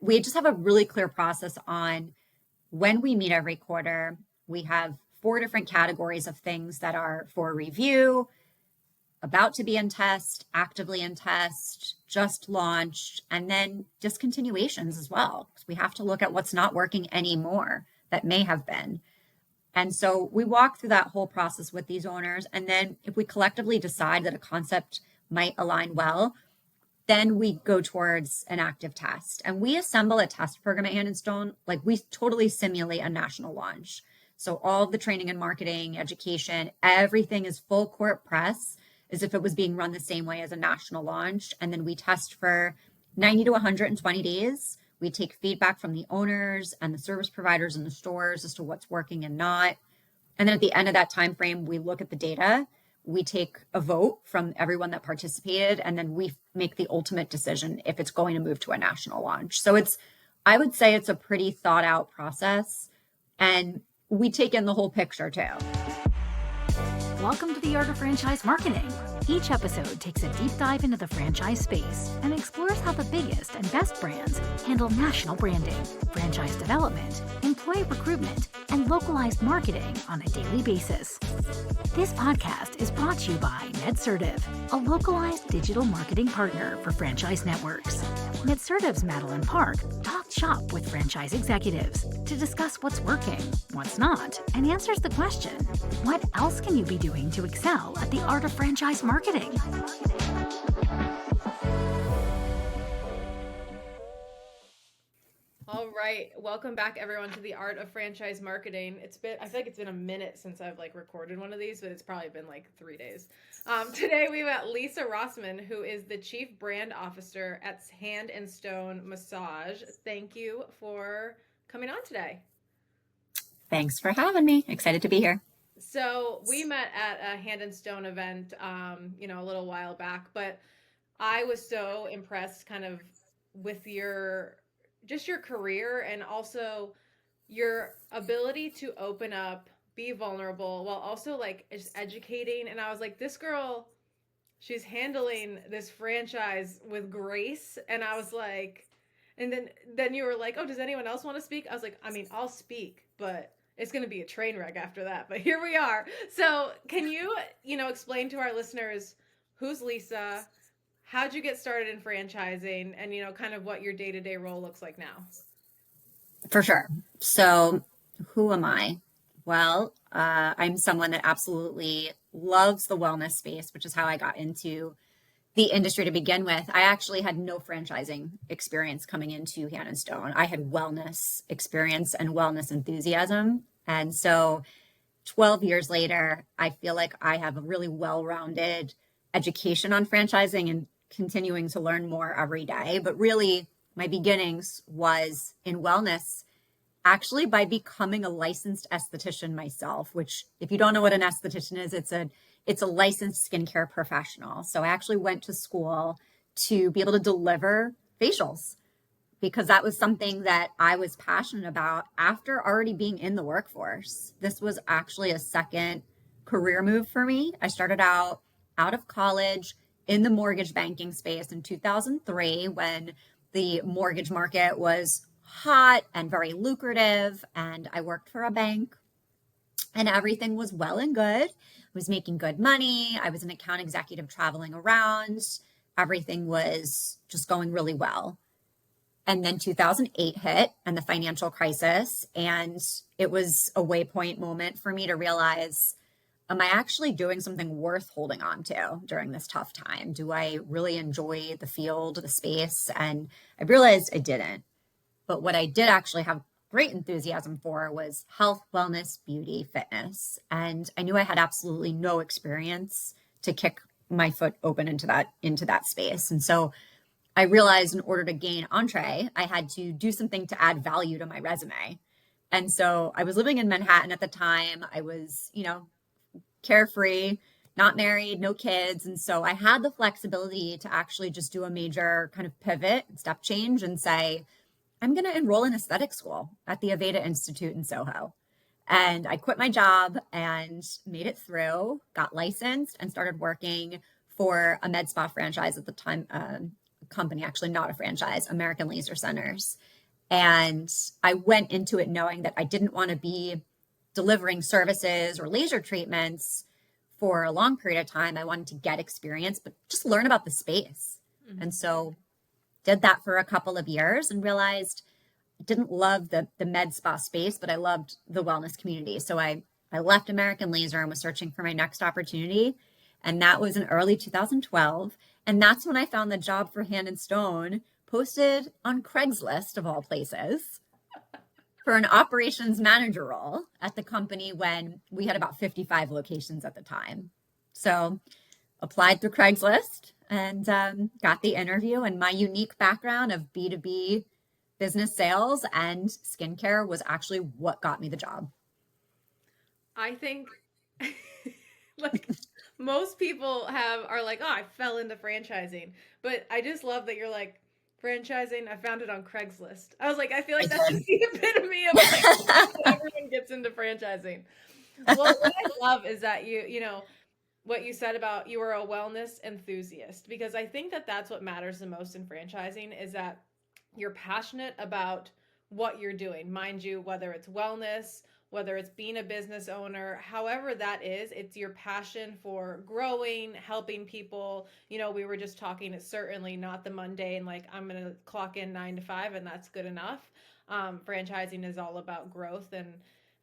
we just have a really clear process on when we meet every quarter. We have 4 different categories of things that are for review, about to be in test, actively in test, just launched, and then discontinuations as well. Because we have to look at what's not working anymore that may have been. And so we walk through that whole process with these owners. And then if we collectively decide that a concept might align well, then we go towards an active test. And we assemble a test program at Hand & Stone. Like, we totally simulate a national launch. So all of the training and marketing, education, everything is full court press, as if it was being run the same way as a national launch. And then we test for 90 to 120 days. We take feedback from the owners and the service providers in the stores as to what's working and not. And then at the end of that time frame, we look at the data. We take a vote from everyone that participated, and then we make the ultimate decision if it's going to move to a national launch. So I would say it's a pretty thought out process, and we take in the whole picture too. Welcome to the Art of Franchise Marketing. Each episode takes a deep dive into the franchise space and explores how the biggest and best brands handle national branding, franchise development, employee recruitment, and localized marketing on a daily basis. This podcast is brought to you by Netsertive, a localized digital marketing partner for franchise networks. Netsertive's Madeline Park talked shop with franchise executives to discuss what's working, what's not, and answers the question, what else can you be doing to excel at the art of franchise marketing? All right, welcome back everyone to the Art of Franchise Marketing. I feel like it's been a minute since I've recorded one of these, but it's probably been 3 days. Today we've got Lisa Rossmann, who is the Chief Brand Officer at Hand & Stone Massage. Thank you for coming on today. Thanks for having me. Excited to be here. So we met at a Hand & Stone event, a little while back, but I was so impressed kind of with your career and also your ability to open up, be vulnerable, while also just educating. And I was like, this girl, she's handling this franchise with grace. And I was like, and then you were like, oh, does anyone else want to speak? I was like, I'll speak, but it's going to be a train wreck after that. But here we are. So can you, explain to our listeners, who's Lisa? How'd you get started in franchising, and, kind of what your day-to-day role looks like now? For sure. So who am I? Well, I'm someone that absolutely loves the wellness space, which is how I got into the industry to begin with. I actually had no franchising experience coming into Hand & Stone. I had wellness experience and wellness enthusiasm. And so 12 years later, I feel like I have a really well-rounded education on franchising and continuing to learn more every day. But really, my beginnings was in wellness, actually by becoming a licensed esthetician myself, which, if you don't know what an esthetician is, it's a licensed skincare professional. So I actually went to school to be able to deliver facials because that was something that I was passionate about after already being in the workforce. This was actually a second career move for me. I started out of college in the mortgage banking space in 2003 when the mortgage market was hot and very lucrative. And I worked for a bank and everything was well and good. I was making good money. I was an account executive traveling around. Everything was just going really well. And then 2008 hit and the financial crisis. And it was a waypoint moment for me to realize, am I actually doing something worth holding on to during this tough time? Do I really enjoy the field, the space? And I realized I didn't. But what I did actually have great enthusiasm for was health, wellness, beauty, fitness. And I knew I had absolutely no experience to kick my foot open into that space. And so I realized in order to gain entree, I had to do something to add value to my resume. And so I was living in Manhattan at the time. I was, carefree, not married, no kids. And so I had the flexibility to actually just do a major kind of pivot, step change, and say, I'm going to enroll in aesthetic school at the Aveda Institute in Soho. And I quit my job and made it through, got licensed, and started working for a med spa franchise at the time company, actually not a franchise, American Laser Centers. And I went into it knowing that I didn't want to be delivering services or laser treatments for a long period of time. I wanted to get experience, but just learn about the space. Mhm. And so did that for a couple of years and realized I didn't love the med spa space, but I loved the wellness community. So I left American Laser and was searching for my next opportunity. And that was in early 2012. And that's when I found the job for Hand and Stone posted on Craigslist, of all places, for an operations manager role at the company when we had about 55 locations at the time. So applied through Craigslist and got the interview. And my unique background of B2B business sales and skincare was actually what got me the job. I think like most people are like, oh, I fell into franchising. But I just love that you're like, franchising, I found it on Craigslist. I was like, I feel I like that's did. just the epitome of like everyone gets into franchising. Well, what I love is that what you said about you were a wellness enthusiast, because I think that that's what matters the most in franchising is that you're passionate about what you're doing. Mind you, whether it's wellness, whether it's being a business owner, however that is, it's your passion for growing, helping people. We were just talking, it's certainly not the mundane, like I'm going to clock in 9 to 5 and that's good enough. Franchising is all about growth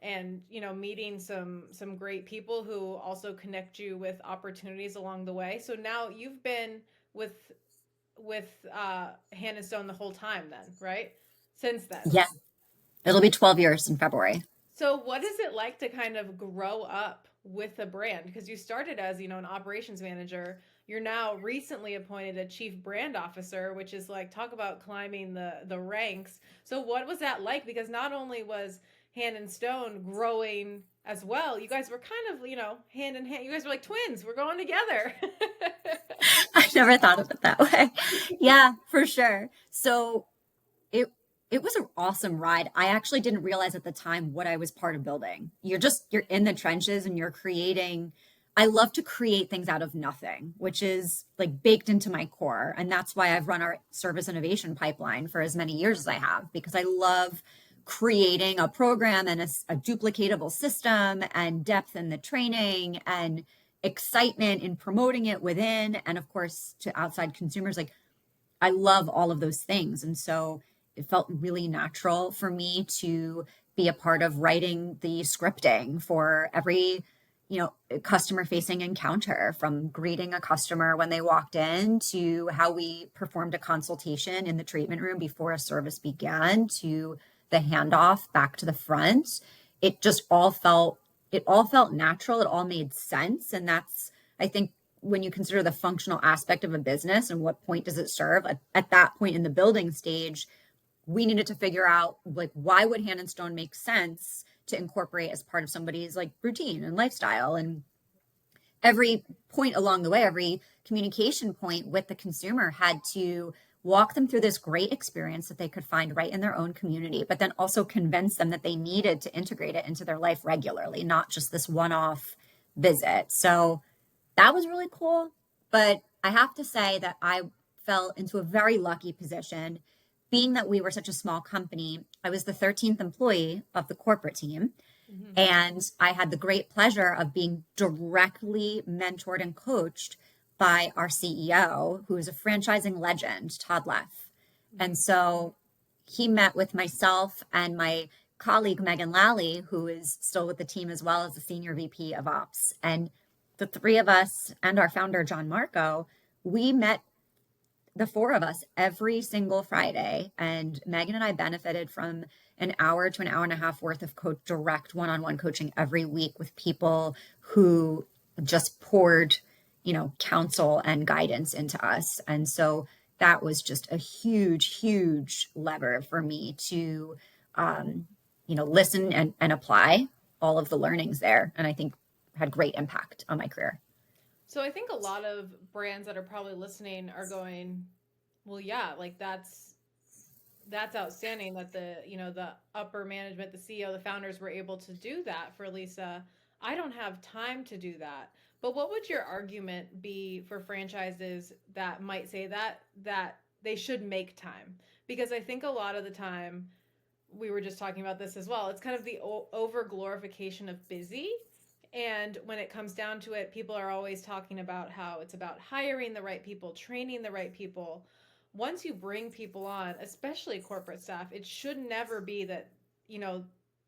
and meeting some great people who also connect you with opportunities along the way. So now you've been with Hand and Stone the whole time then, right? Since then. Yeah, it'll be 12 years in February. So what is it like to kind of grow up with a brand? Because you started as, an operations manager. You're now recently appointed a chief brand officer, which is like talk about climbing the ranks. So what was that like? Because not only was Hand and Stone growing as well, you guys were kind of, hand in hand. You guys were like twins. We're going together. I never thought of it that way. Yeah, for sure. So it it was an awesome ride. I actually didn't realize at the time what I was part of building. You're in the trenches and you're creating. I love to create things out of nothing, which is like baked into my core. And that's why I've run our service innovation pipeline for as many years as I have, because I love creating a program and a duplicatable system and depth in the training and excitement in promoting it within. And of course, to outside consumers, like I love all of those things. And so it felt really natural for me to be a part of writing the scripting for every, customer facing encounter, from greeting a customer when they walked in to how we performed a consultation in the treatment room before a service began to the handoff back to the front. It all felt natural. It all made sense. And that's, I think, when you consider the functional aspect of a business and what point does it serve at that point in the building stage, we needed to figure out like why would Hand and Stone make sense to incorporate as part of somebody's like routine and lifestyle. And every point along the way, every communication point with the consumer had to walk them through this great experience that they could find right in their own community, but then also convince them that they needed to integrate it into their life regularly, not just this one-off visit. So that was really cool. But I have to say that I fell into a very lucky position. Being that we were such a small company, I was the 13th employee of the corporate team. Mhm. And I had the great pleasure of being directly mentored and coached by our CEO, who is a franchising legend, Todd Leff. And so he met with myself and my colleague, Megan Lally, who is still with the team as well as the senior VP of Ops. And the three of us and our founder, John Marco, we met the four of us every single Friday. And Megan and I benefited from an hour to an hour and a half worth of direct one-on-one coaching every week with people who just poured, counsel and guidance into us. And so that was just a huge, huge lever for me to, listen and apply all of the learnings there. And I think had great impact on my career. So I think a lot of brands that are probably listening are going, well, yeah, like that's outstanding that the upper management, the CEO, the founders were able to do that for Lisa. I don't have time to do that. But what would your argument be for franchises that might say that they should make time, because I think a lot of the time, we were just talking about this as well, it's kind of the over glorification of busy. And when it comes down to it, people are always talking about how it's about hiring the right people, training the right people. Once you bring people on, especially corporate staff, it should never be that, you know,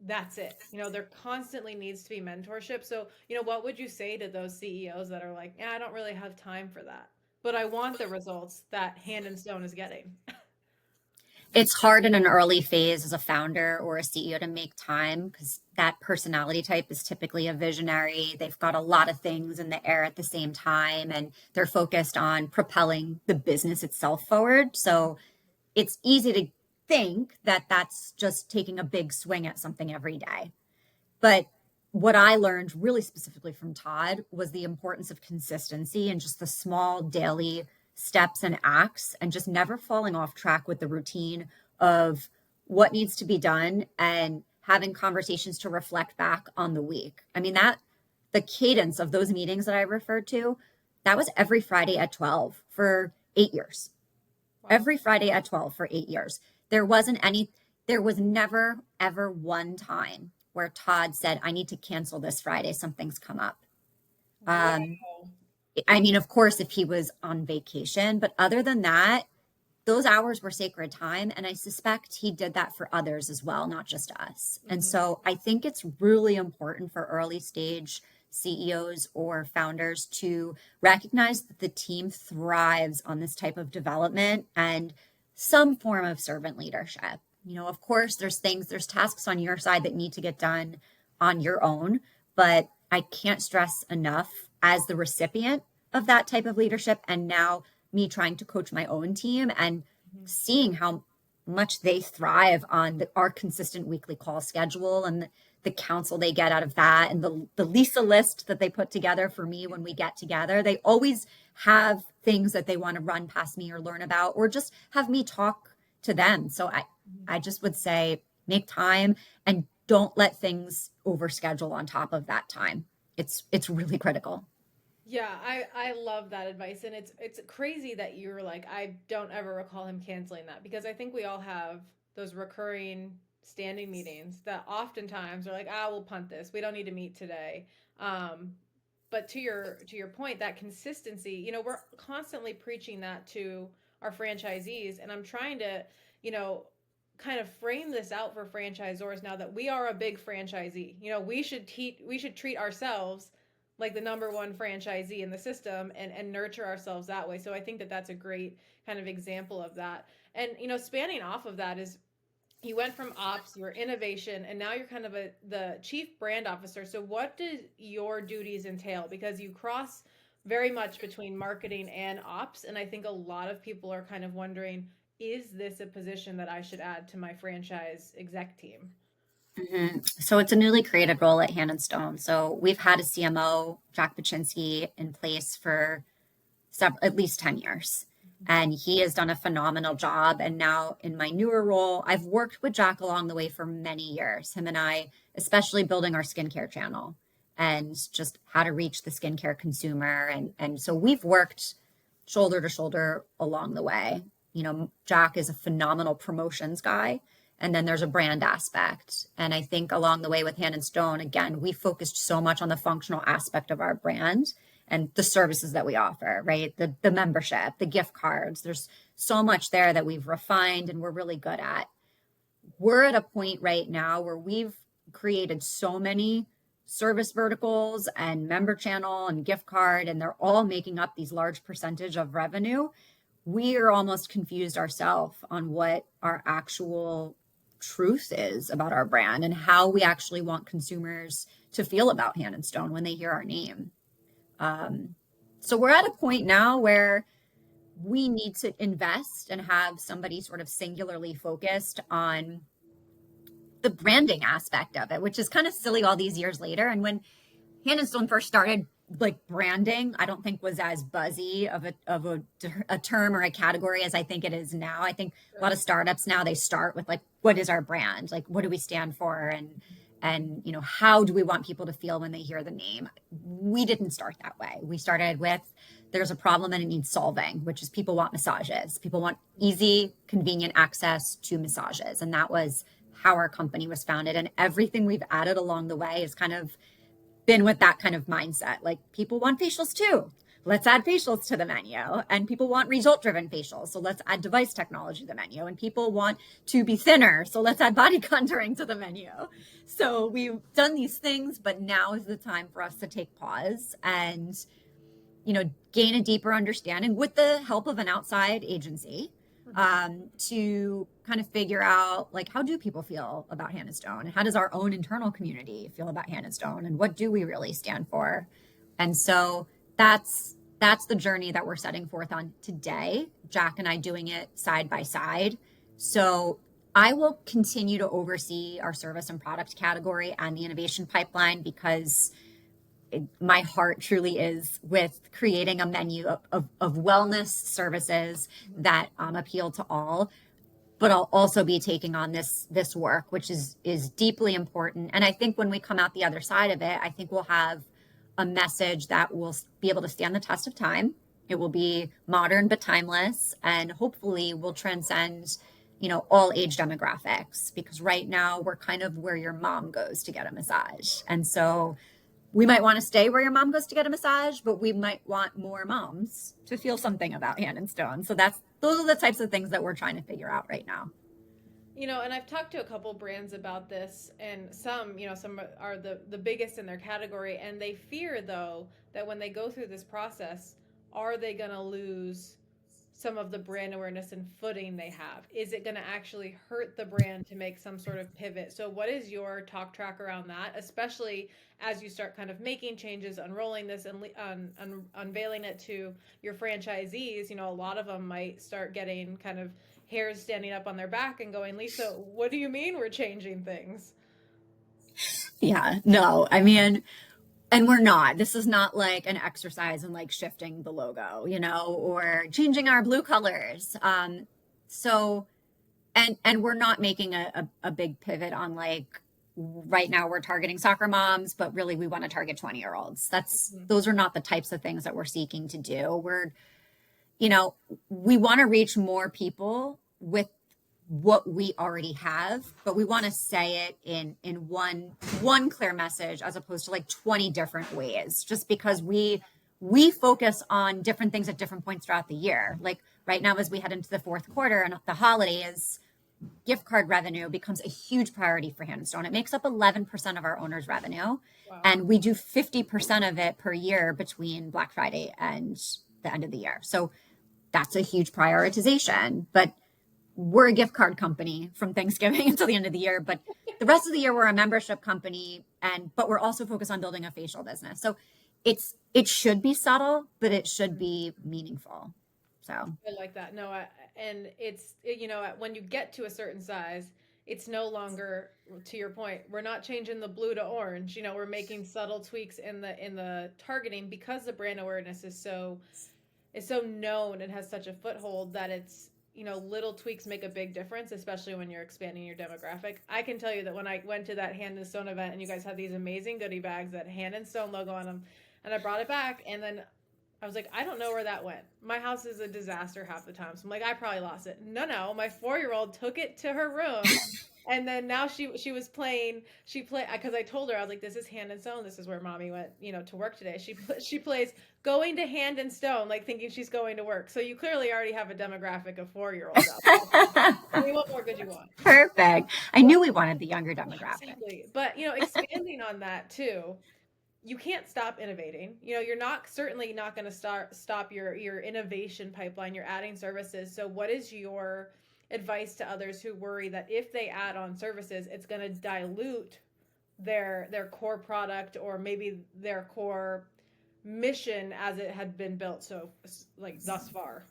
that's it. There constantly needs to be mentorship. So, what would you say to those CEOs that are like, yeah, I don't really have time for that, but I want the results that Hand and Stone is getting? It's hard in an early phase as a founder or a CEO to make time because that personality type is typically a visionary. They've got a lot of things in the air at the same time, and they're focused on propelling the business itself forward. So it's easy to think that that's just taking a big swing at something every day. But what I learned really specifically from Todd was the importance of consistency and just the small daily steps and acts and just never falling off track with the routine of what needs to be done and having conversations to reflect back on the week. I mean, that the cadence of those meetings that I referred to, that was every Friday at 12 for 8 years. Wow. Every Friday at 12 for 8 years. There wasn't any, there was never, ever one time where Todd said, I need to cancel this Friday. Something's come up. Wow. Um, I mean, of course, if he was on vacation, but other than that, those hours were sacred time. And I suspect he did that for others as well, not just us. And Hmm. so I think it's really important for early stage CEOs or founders to recognize that the team thrives on this type of development and some form of servant leadership. Of course, there's tasks on your side that need to get done on your own, but I can't stress enough as the recipient of that type of leadership and now me trying to coach my own team and Hmm. seeing how much they thrive on our consistent weekly call schedule and the counsel they get out of that and the Lisa list that they put together for me when we get together. They always have things that they want to run past me or learn about or just have me talk to them. So I just would say make time and don't let things overschedule on top of that time. It's really critical. Yeah, I love that advice, and it's crazy that you're like, I don't ever recall him canceling that, because I think we all have those recurring standing meetings that oftentimes are like, ah, we'll punt this. We don't need to meet today. Um, but to your point, that consistency, we're constantly preaching that to our franchisees, and I'm trying to, you know, kind of frame this out for franchisors now that we are a big franchisee. We should treat ourselves like the number one franchisee in the system, and nurture ourselves that way. So I think that that's a great kind of example of that. And spanning off of that is, you went from ops, you were innovation, and now you're kind of the chief brand officer. So what do your duties entail? Because you cross very much between marketing and ops, and I think a lot of people are kind of wondering, is this a position that I should add to my franchise exec team? So it's a newly created role at Hand and Stone. So we've had a CMO, Jack Paczynski, in place for at least 10 years. And he has done a phenomenal job. And now in my newer role, I've worked with Jack along the way for many years. Him and I, especially building our skincare channel and just how to reach the skincare consumer. And so we've worked shoulder to shoulder along the way. Jack is a phenomenal promotions guy. And then there's a brand aspect. And I think along the way with Hand and Stone, again, we focused so much on the functional aspect of our brand and the services that we offer, right? The membership, the gift cards. There's so much there that we've refined and we're really good at. We're at a point right now where we've created so many service verticals and member channel and gift card, and they're all making up these large percentage of revenue. We are almost confused ourselves on what our actual truth is about our brand and how we actually want consumers to feel about Hand and Stone when they hear our name. So we're at a point now where we need to invest and have somebody sort of singularly focused on the branding aspect of it, which is kind of silly all these years later. And when Hand and Stone first started, like branding, I don't think was as buzzy of a term or a category as I think it is now. I think a lot of startups now they start with like, what is our brand? Like, what do we stand for? And how do we want people to feel when they hear the name? We didn't start that way. We started with there's a problem and it needs solving, which is people want massages. People want easy, convenient access to massages. And that was how our company was founded. And everything we've added along the way has kind of been with that kind of mindset. Like people want facials too. Let's add facials to the menu. And people want result driven facials. So let's add device technology to the menu. And people want to be thinner. So let's add body contouring to the menu. So we've done these things, but now is the time for us to take pause and, gain a deeper understanding with the help of an outside agency, to kind of figure out like, how do people feel about Hand and Stone? How does our own internal community feel about Hand and Stone? And what do we really stand for? And so that's the journey that we're setting forth on today. Jack and I doing it side by side. So I will continue to oversee our service and product category and the innovation pipeline because my heart truly is with creating a menu of wellness services that appeal to all. But I'll also be taking on this work, which is deeply important. And I think when we come out the other side of it, I think we'll have a message that will be able to stand the test of time. It will be modern but timeless, and hopefully will transcend, all age demographics. Because right now we're kind of where your mom goes to get a massage, and so we might want to stay where your mom goes to get a massage, but we might want more moms to feel something about Hand and Stone. So those are the types of things that we're trying to figure out right now. And I've talked to a couple brands about this, and some are the biggest in their category, and they fear though that when they go through this process, are they going to lose some of the brand awareness and footing they have? Is it going to actually hurt the brand to make some sort of pivot? So what is your talk track around that, especially as you start kind of making changes, unrolling this and unveiling it to your franchisees? A lot of them might start getting kind of hairs standing up on their back and going, Lisa, what do you mean we're changing things? Yeah, no, I mean, and we're not. This is not like an exercise in like shifting the logo, or changing our blue colors. So, and we're not making a big pivot on like, right now we're targeting soccer moms, but really we want to target 20-year-olds. Those are not the types of things that we're seeking to do. We want to reach more people with what we already have, but we want to say it in one clear message as opposed to like 20 different ways, just because we focus on different things at different points throughout the year. Like right now, as we head into the fourth quarter and the holidays, gift card revenue becomes a huge priority for Hand and Stone. It makes up 11% of our owners' revenue. Wow. And we do 50% of it per year between Black Friday and the end of the year. So that's a huge prioritization. But we're a gift card company from Thanksgiving until the end of the year. But the rest of the year, we're a membership company. But we're also focused on building a facial business. So it should be subtle, but it should be meaningful. So I like that. No, and it's, when you get to a certain size, it's no longer, to your point, we're not changing the blue to orange. We're making subtle tweaks in the targeting because the brand awareness is so known and has such a foothold that it's, little tweaks make a big difference, especially when you're expanding your demographic. I can tell you that when I went to that Hand and Stone event and you guys had these amazing goodie bags, that Hand and Stone logo on them, and I brought it back, and then I was like, I don't know where that went. My house is a disaster half the time. So I'm like, I probably lost it. No, my 4-year-old took it to her room. And then now she was playing, because I told her, I was like, this is Hand and Stone. This is where mommy went, to work today. She plays going to Hand and Stone, like thinking she's going to work. So you clearly already have a demographic of 4-year-olds out there. I mean, what more could you want? Perfect. I knew we wanted the younger demographic. Exactly. But, expanding on that too, you can't stop innovating. You're certainly not going to stop your innovation pipeline. You're adding services. So what is your advice to others who worry that if they add on services, it's going to dilute their core product or maybe their core mission as it had been built so like thus far?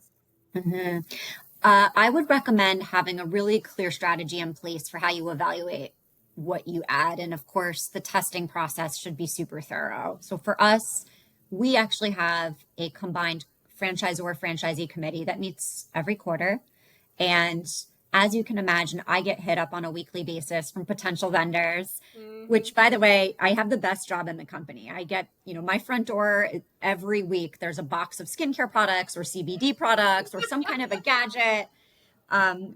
Mm-hmm. I would recommend having a really clear strategy in place for how you evaluate what you add. And of course, the testing process should be super thorough. So for us, we actually have a combined franchisor franchisee committee that meets every quarter. And as you can imagine, I get hit up on a weekly basis from potential vendors, Hmm. which by the way, I have the best job in the company. I get, my front door every week. There's a box of skincare products or CBD products or some kind of a gadget.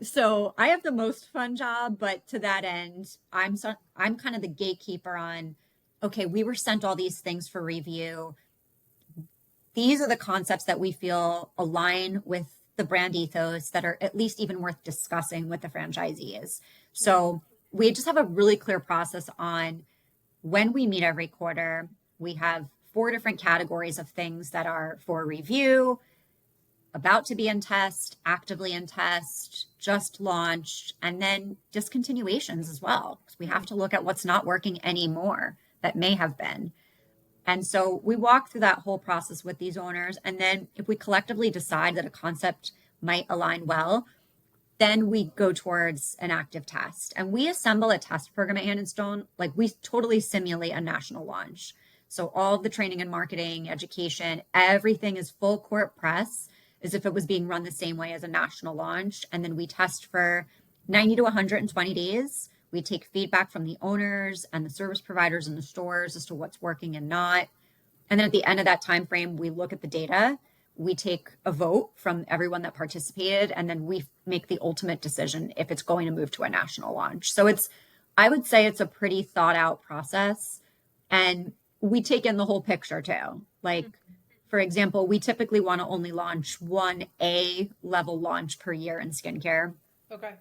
So I have the most fun job, but to that end, I'm kind of the gatekeeper on, okay, we were sent all these things for review. These are the concepts that we feel align with the brand ethos that are at least even worth discussing with the franchisees. So we just have a really clear process on when we meet every quarter. We have 4 different categories of things that are for review, about to be in test, actively in test, just launched, and then discontinuations as well. Because we have to look at what's not working anymore that may have been. And so we walk through that whole process with these owners. And then if we collectively decide that a concept might align well, then we go towards an active test. And we assemble a test program at Hand and Stone. Like we totally simulate a national launch. So all of the training and marketing, education, everything is full court press as if it was being run the same way as a national launch. And then we test for 90 to 120 days. We take feedback from the owners and the service providers in the stores as to what's working and not. And then at the end of that time frame, we look at the data. We take a vote from everyone that participated, and then we make the ultimate decision if it's going to move to a national launch. So I would say it's a pretty thought out process. And we take in the whole picture too. Like, for example, we typically want to only launch one A level launch per year in skincare. Okay.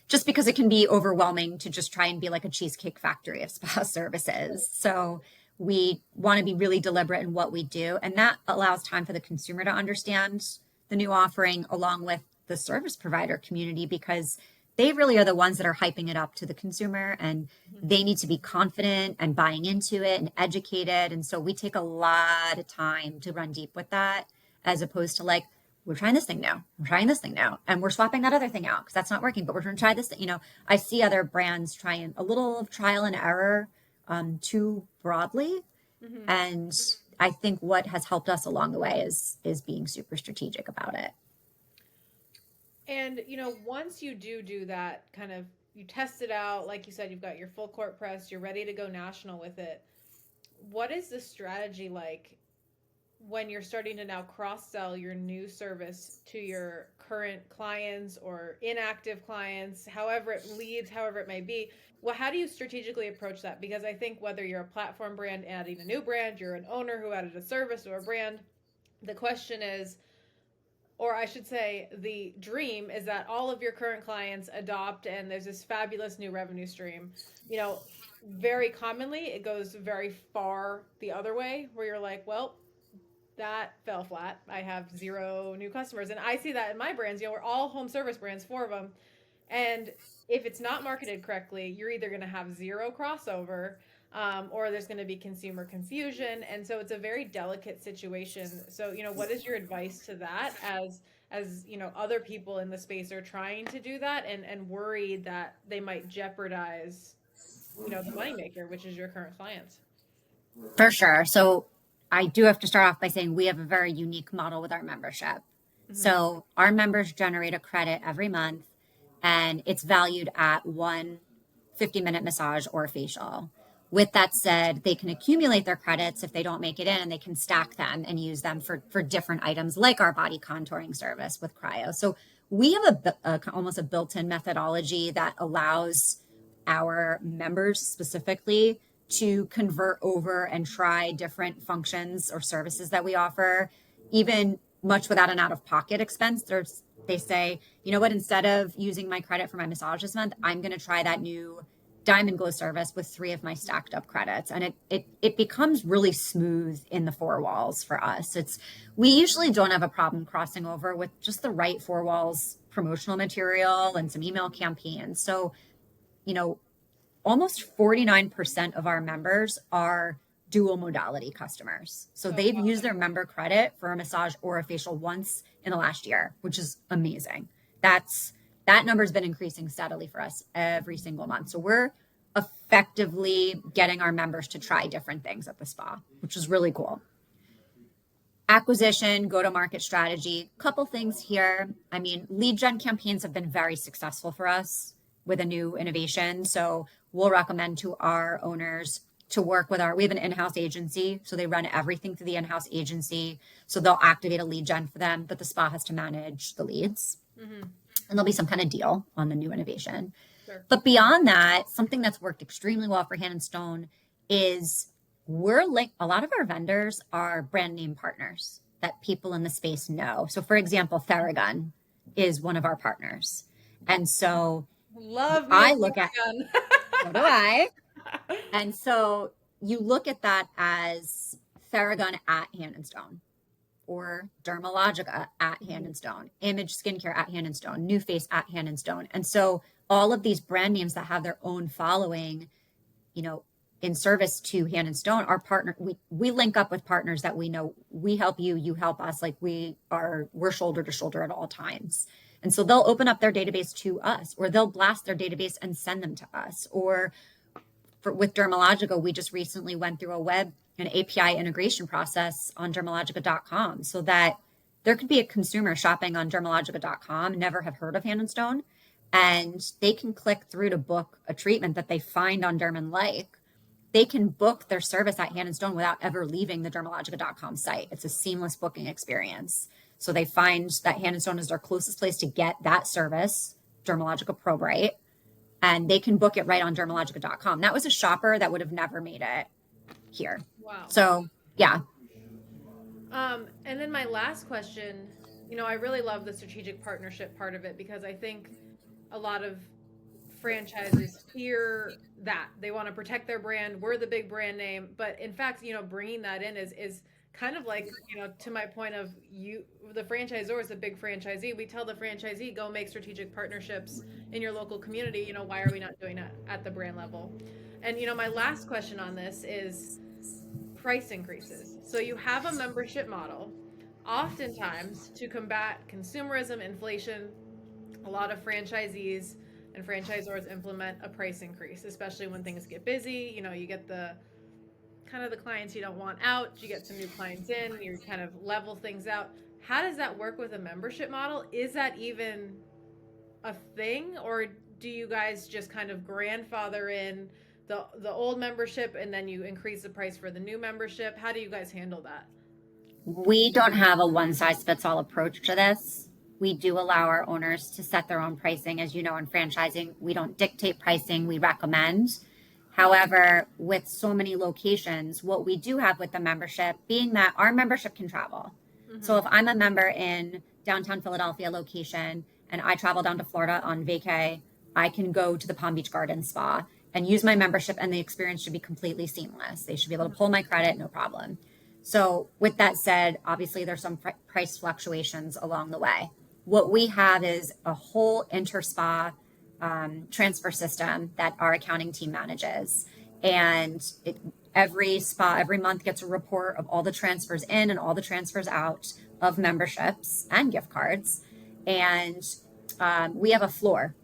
Just because it can be overwhelming to just try and be like a cheesecake factory of spa services. So we want to be really deliberate in what we do. And that allows time for the consumer to understand the new offering along with the service provider community, because they really are the ones that are hyping it up to the consumer, and they need to be confident and buying into it and educated. And so we take a lot of time to run deep with that, as opposed to like, we're trying this thing now. We're trying this thing now. And we're swapping that other thing out because that's not working, but we're going to try this thing. I see other brands trying a little of trial and error too broadly. Hmm. And I think what has helped us along the way is being super strategic about it. And once you do that kind of, you test it out, like you said, you've got your full court press, you're ready to go national with it. What is the strategy like when you're starting to now cross sell your new service to your current clients or inactive clients, however it leads, however it may be? Well, how do you strategically approach that? Because I think whether you're a platform brand adding a new brand, you're an owner who added a service or a brand, the question is, or I should say, the dream is that all of your current clients adopt and there's this fabulous new revenue stream. You know, very commonly it goes very far the other way where you're like, well, that fell flat. I have 0 new customers. And I see that in my brands. We're all home service brands, 4 of them. And if it's not marketed correctly, you're either going to have 0 crossover, or there's going to be consumer confusion. And so it's a very delicate situation. So, what is your advice to that as other people in the space are trying to do that and worried that they might jeopardize, the moneymaker, which is your current clients? For sure. So I do have to start off by saying we have a very unique model with our membership. Hmm. So our members generate a credit every month, and it's valued at one 50-minute massage or facial. With that said, they can accumulate their credits if they don't make it in, and they can stack them and use them for different items like our body contouring service with cryo. So we have almost a built-in methodology that allows our members specifically to convert over and try different functions or services that we offer, even much without an out-of-pocket expense. They say, you know what, instead of using my credit for my massage this month, I'm going to try that new Diamond Glow service with 3 of my stacked up credits. And it becomes really smooth in the 4 walls for us. We usually don't have a problem crossing over with just the right 4 walls promotional material and some email campaigns. So, almost 49% of our members are dual modality customers. So Oh, they've wow. used their member credit for a massage or a facial once in the last year, which is amazing. That number's been increasing steadily for us every single month. So we're effectively getting our members to try different things at the spa, which is really cool. Acquisition, go-to-market strategy, couple things here. I mean, lead gen campaigns have been very successful for us with a new innovation. So we'll recommend to our owners to work with we have an in-house agency. So they run everything through the in-house agency. So they'll activate a lead gen for them, but the spa has to manage the leads. Mm-hmm. And there'll be some kind of deal on the new innovation. Sure. But beyond that, something that's worked extremely well for Hand and Stone is a lot of our vendors are brand name partners that people in the space know. So for example, Theragun is one of our partners. And so Love me I a look at, gun. so do I. And so you look at that as Theragun at Hand and Stone, or Dermalogica at Hand and Stone, Image Skincare at Hand and Stone, New Face at Hand and Stone. And so all of these brand names that have their own following, in service to Hand and Stone, our partner, we link up with partners that we know, we help you, you help us. Like we're shoulder to shoulder at all times. And so they'll open up their database to us, or they'll blast their database and send them to us. Or with Dermalogica, we just recently went through an API integration process on dermalogica.com, so that there could be a consumer shopping on dermalogica.com, never have heard of Hand and Stone, and they can click through to book a treatment that they find on Derm and Like. They can book their service at Hand and Stone without ever leaving the dermalogica.com site. It's a seamless booking experience. So they find that Hand and Stone is their closest place to get that service, Dermalogica Pro Bright, and they can book it right on dermalogica.com. That was a shopper that would have never made it here. Wow. So, yeah. And then my last question, I really love the strategic partnership part of it, because I think a lot of franchises fear that they want to protect their brand. We're the big brand name, but in fact, bringing that in is kind of like, to my point of the franchisor is a big franchisee. We tell the franchisee, go make strategic partnerships in your local community. Why are we not doing that at the brand level? And, my last question on this is price increases. So you have a membership model. Oftentimes, to combat consumerism, inflation, a lot of franchisees and franchisors implement a price increase, especially when things get busy. You get the clients you don't want out, you get some new clients in, you kind of level things out. How does that work with a membership model? Is that even a thing, or do you guys just kind of grandfather in the old membership and then you increase the price for the new membership? How do you guys handle that? We don't have a one size fits all approach to this. We do allow our owners to set their own pricing. As you know, in franchising, we don't dictate pricing, we recommend. However, with so many locations, what we do have with the membership, being that our membership can travel. Mm-hmm. So if I'm a member in downtown Philadelphia location and I travel down to Florida on vacay, I can go to the Palm Beach Garden Spa and use my membership, and the experience should be completely seamless. They should be able to pull my credit, no problem. So with that said, obviously there's some price fluctuations along the way. What we have is a whole inter-spa transfer system that our accounting team manages. And every spa, every month gets a report of all the transfers in and all the transfers out of memberships and gift cards. And we have a floor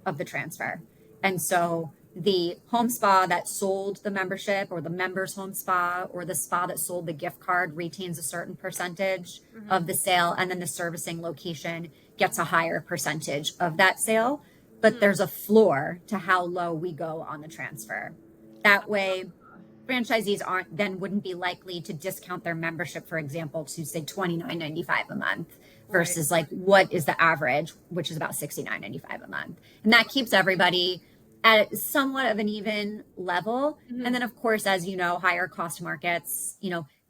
of the transfer. And so the home spa that sold the membership, or the members home spa, or the spa that sold the gift card retains a certain percentage mm-hmm. of the sale. And then the servicing location gets a higher percentage of that sale. But mm-hmm. there's a floor to how low we go on the transfer. That way, franchisees wouldn't be likely to discount their membership, for example, to say $29.95 a month versus right. like what is the average, which is about $69.95 a month. And that keeps everybody at somewhat of an even level. Mm-hmm. And then, of course, as you know, higher cost markets,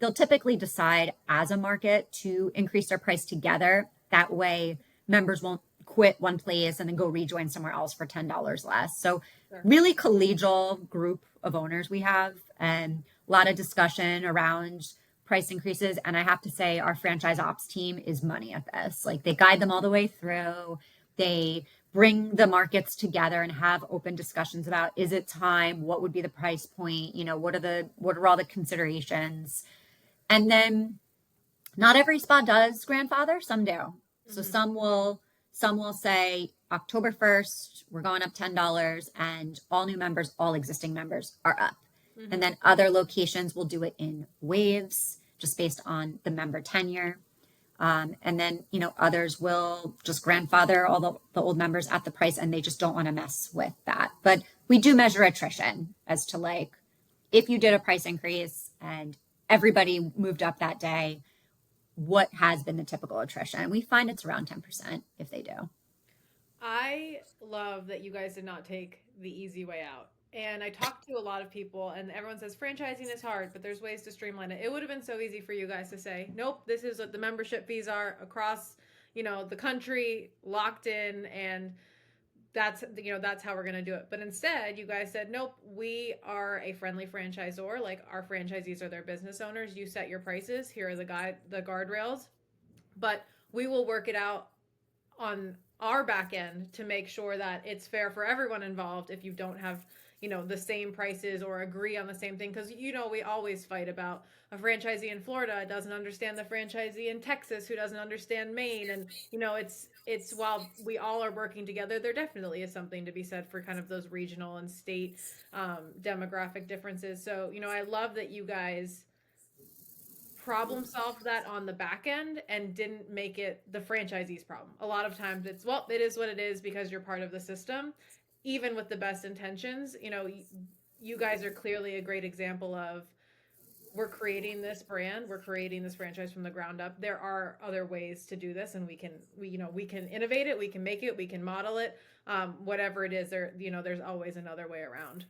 they'll typically decide as a market to increase their price together. That way, members won't quit one place and then go rejoin somewhere else for $10 less. So sure. really collegial group of owners we have, and a lot of discussion around price increases. And I have to say, our franchise ops team is money at this. Like, they guide them all the way through. They bring the markets together and have open discussions about, is it time? What would be the price point? What are all the considerations? And then not every spa does grandfather, some do. Mm-hmm. So some will say October 1st, we're going up $10, and all new members, all existing members are up. Mm-hmm. And then other locations will do it in waves. just based on the member tenure. And then, others will just grandfather all the old members at the price and they just don't want to mess with that. But we do measure attrition as to like, if you did a price increase and everybody moved up that day, what has been the typical attrition? We find it's around 10% if they do. I love that you guys did not take the easy way out. And I talked to a lot of people, and everyone says franchising is hard, but there's ways to streamline it. It would have been so easy for you guys to say, nope, this is what the membership fees are across, the country, locked in, and that's how we're going to do it. But instead, you guys said, nope, we are a friendly franchisor. Like our franchisees are their business owners. You set your prices. Here are the guardrails, but we will work it out on our back end to make sure that it's fair for everyone involved if you don't have the same prices or agree on the same thing, because we always fight about a franchisee in Florida doesn't understand the franchisee in Texas who doesn't understand Maine, and it's while we all are working together, there definitely is something to be said for kind of those regional and state demographic differences. So I love that you guys problem solved that on the back end and didn't make it the franchisee's problem. A lot of times it's, well, it is what it is because you're part of the system. Even with the best intentions, you guys are clearly a great example of, we're creating this brand, we're creating this franchise from the ground up. There are other ways to do this, and we can innovate it, we can make it, we can model it, whatever it is. There's always another way around.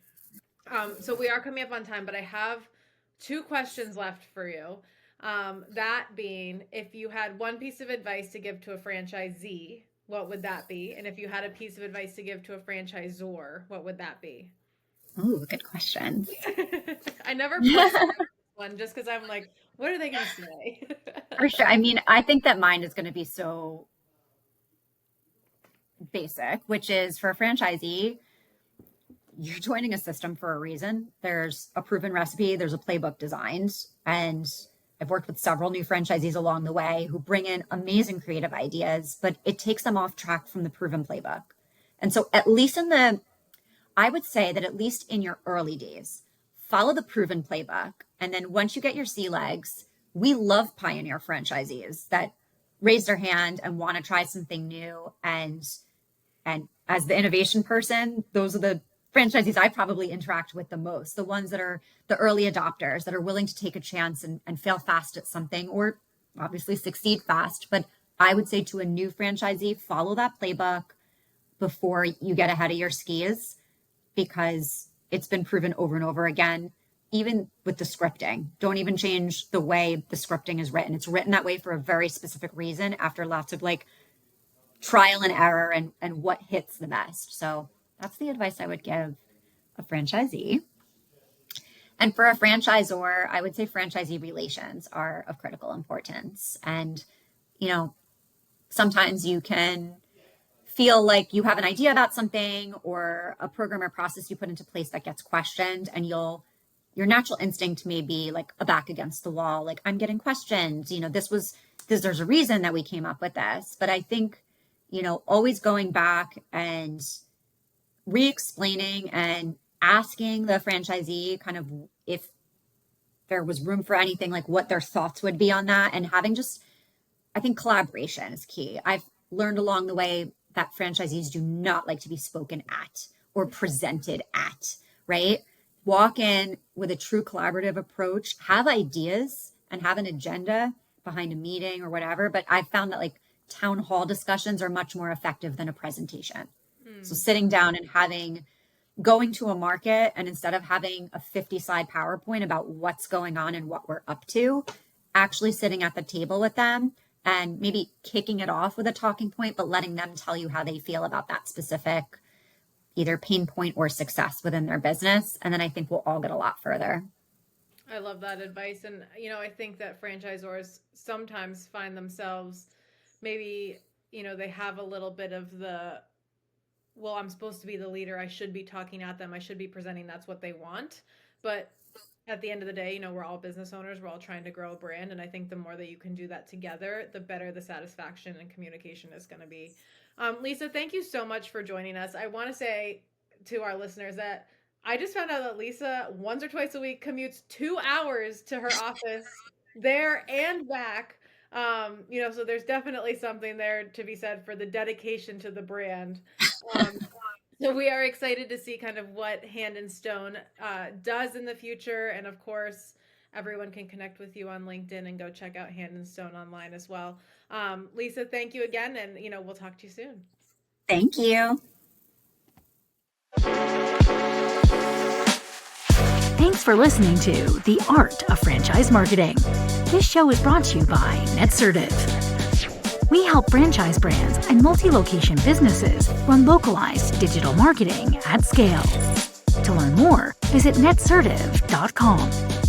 So we are coming up on time, but I have two questions left for you. That being, if you had one piece of advice to give to a franchisee, what would that be? And if you had a piece of advice to give to a franchisor, what would that be? Oh, good question. I never put one just because I'm like, what are they going to say? For sure. I mean, I think that mine is going to be so basic, which is for a franchisee, you're joining a system for a reason. There's a proven recipe, there's a playbook designed. And I've worked with several new franchisees along the way who bring in amazing creative ideas, but it takes them off track from the proven playbook. And so, I would say that at least in your early days, follow the proven playbook. And then once you get your sea legs, we love pioneer franchisees that raise their hand and want to try something new. And as the innovation person, those are the franchisees I probably interact with the most, the ones that are the early adopters that are willing to take a chance and fail fast at something, or obviously succeed fast. But I would say to a new franchisee, follow that playbook before you get ahead of your skis, because it's been proven over and over again. Even with the scripting, don't even change the way the scripting is written. It's written that way for a very specific reason, after lots of like trial and error and what hits the best. So that's the advice I would give a franchisee. And for a franchisor, I would say franchisee relations are of critical importance. And, sometimes you can feel like you have an idea about something or a program or process you put into place that gets questioned, and your natural instinct may be like a back against the wall, like, I'm getting questioned, there's a reason that we came up with this. But I think, always going back and re-explaining and asking the franchisee kind of if there was room for anything, like what their thoughts would be on that, and having I think collaboration is key. I've learned along the way that franchisees do not like to be spoken at or presented at, right? Walk in with a true collaborative approach, have ideas and have an agenda behind a meeting or whatever. But I've found that like town hall discussions are much more effective than a presentation. So sitting down and going to a market, and instead of having a 50-slide PowerPoint about what's going on and what we're up to, actually sitting at the table with them and maybe kicking it off with a talking point, but letting them tell you how they feel about that specific either pain point or success within their business. And then I think we'll all get a lot further. I love that advice. And, I think that franchisors sometimes find themselves maybe, they have a little bit of well, I'm supposed to be the leader. I should be talking at them. I should be presenting. That's what they want. But at the end of the day, we're all business owners. We're all trying to grow a brand. And I think the more that you can do that together, the better the satisfaction and communication is going to be. Lisa, thank you so much for joining us. I want to say to our listeners that I just found out that Lisa once or twice a week commutes 2 hours to her office there and back. So there's definitely something there to be said for the dedication to the brand. Um, so we are excited to see kind of what Hand and Stone does in the future, and of course, everyone can connect with you on LinkedIn and go check out Hand and Stone online as well. Lisa, thank you again, and we'll talk to you soon. Thank you. Thanks for listening to The Art of Franchise Marketing. This show is brought to you by Netsertive. We help franchise brands and multi-location businesses run localized digital marketing at scale. To learn more, visit netsertive.com.